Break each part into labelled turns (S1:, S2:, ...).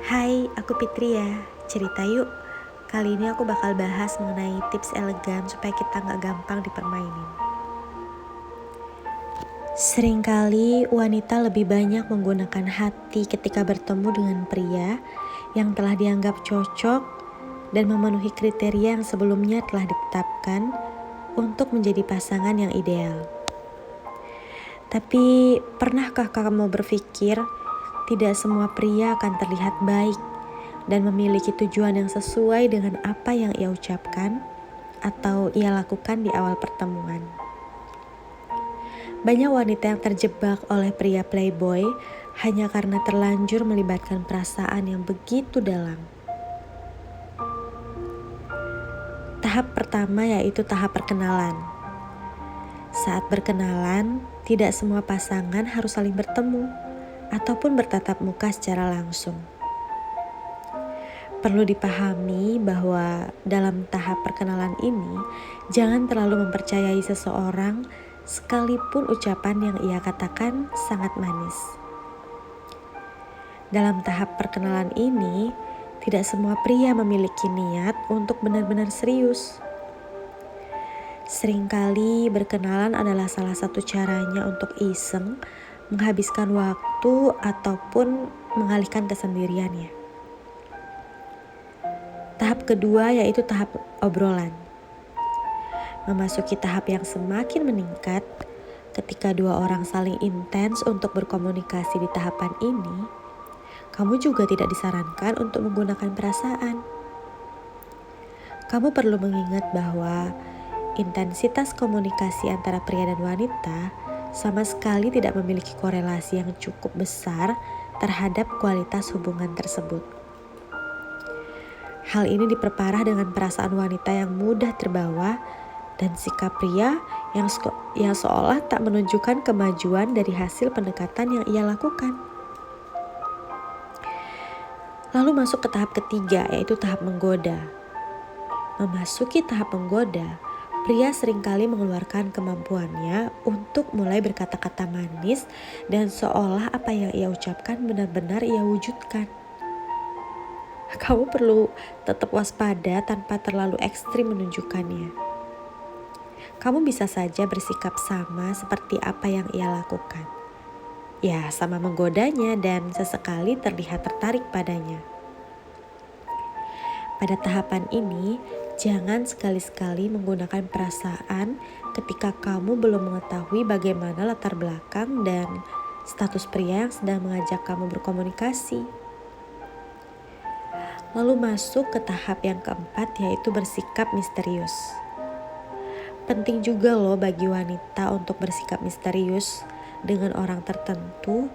S1: Hai, aku Fitri ya. Cerita yuk. Kali ini aku bakal bahas mengenai tips elegan supaya kita gak gampang dipermainin. Seringkali wanita lebih banyak menggunakan hati ketika bertemu dengan pria yang telah dianggap cocok dan memenuhi kriteria yang sebelumnya telah ditetapkan untuk menjadi pasangan yang ideal. Tapi pernahkah kamu berpikir tidak semua pria akan terlihat baik dan memiliki tujuan yang sesuai dengan apa yang ia ucapkan atau ia lakukan di awal pertemuan? Banyak wanita yang terjebak oleh pria playboy hanya karena terlanjur melibatkan perasaan yang begitu dalam. Tahap pertama yaitu tahap perkenalan. Saat berkenalan, tidak semua pasangan harus saling bertemu ataupun bertatap muka secara langsung. Perlu dipahami bahwa dalam tahap perkenalan ini, jangan terlalu mempercayai seseorang sekalipun ucapan yang ia katakan sangat manis. Dalam tahap perkenalan ini, tidak semua pria memiliki niat untuk benar-benar serius. Seringkali berkenalan adalah salah satu caranya untuk iseng, menghabiskan waktu ataupun mengalihkan kesendiriannya. Tahap kedua yaitu tahap obrolan. Memasuki tahap yang semakin meningkat, ketika dua orang saling intens untuk berkomunikasi di tahapan ini, kamu juga tidak disarankan untuk menggunakan perasaan. Kamu perlu mengingat bahwa intensitas komunikasi antara pria dan wanita sama sekali tidak memiliki korelasi yang cukup besar terhadap kualitas hubungan tersebut. Hal ini diperparah dengan perasaan wanita yang mudah terbawa dan sikap pria yang seolah tak menunjukkan kemajuan dari hasil pendekatan yang ia lakukan. Lalu masuk ke tahap ketiga yaitu tahap menggoda. Memasuki tahap menggoda, pria seringkali mengeluarkan kemampuannya untuk mulai berkata-kata manis dan seolah apa yang ia ucapkan benar-benar ia wujudkan. Kamu perlu tetap waspada tanpa terlalu ekstrim menunjukkannya. Kamu bisa saja bersikap sama seperti apa yang ia lakukan. Ya, sama menggodanya dan sesekali terlihat tertarik padanya. Pada tahapan ini, jangan sekali-sekali menggunakan perasaan ketika kamu belum mengetahui bagaimana latar belakang dan status pria yang sedang mengajak kamu berkomunikasi. Lalu masuk ke tahap yang keempat yaitu bersikap misterius. Penting juga loh bagi wanita untuk bersikap misterius dengan orang tertentu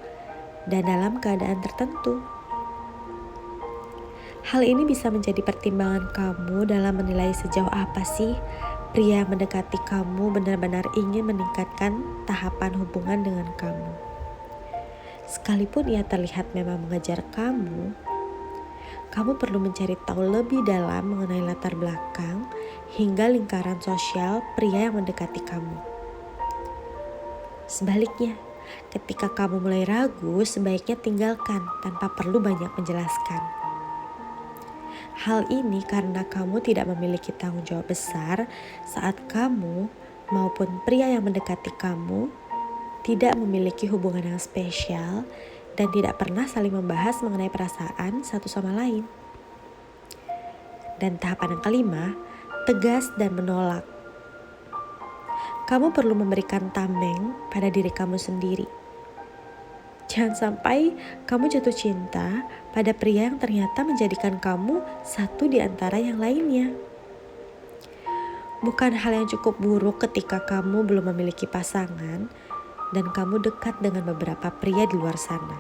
S1: dan dalam keadaan tertentu. Hal ini bisa menjadi pertimbangan kamu dalam menilai sejauh apa sih pria yang mendekati kamu benar-benar ingin meningkatkan tahapan hubungan dengan kamu. Sekalipun ia terlihat memang mengejar kamu perlu mencari tahu lebih dalam mengenai latar belakang hingga lingkaran sosial pria yang mendekati kamu. Sebaliknya, ketika kamu mulai ragu, sebaiknya tinggalkan tanpa perlu banyak menjelaskan. Hal ini karena kamu tidak memiliki tanggung jawab besar saat kamu maupun pria yang mendekati kamu tidak memiliki hubungan yang spesial dan tidak pernah saling membahas mengenai perasaan satu sama lain. Dan tahapan yang kelima, tegas dan menolak. Kamu perlu memberikan tameng pada diri kamu sendiri. Jangan sampai kamu jatuh cinta pada pria yang ternyata menjadikan kamu satu di antara yang lainnya. Bukan hal yang cukup buruk ketika kamu belum memiliki pasangan dan kamu dekat dengan beberapa pria di luar sana.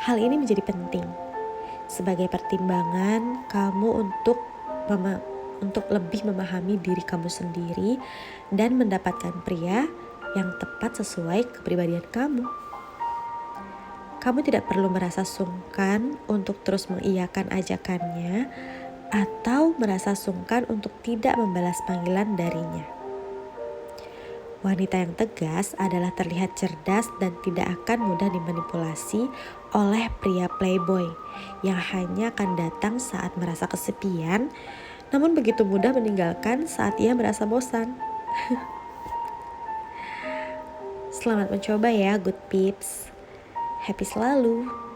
S1: Hal ini menjadi penting sebagai pertimbangan kamu untuk lebih memahami diri kamu sendiri dan mendapatkan pria yang tepat sesuai kepribadian kamu. Kamu tidak perlu merasa sungkan untuk terus mengiyakan ajakannya atau merasa sungkan untuk tidak membalas panggilan darinya. Wanita yang tegas adalah terlihat cerdas dan tidak akan mudah dimanipulasi oleh pria playboy yang hanya akan datang saat merasa kesepian, namun begitu mudah meninggalkan saat ia merasa bosan. Selamat mencoba ya, good peeps. Happy selalu.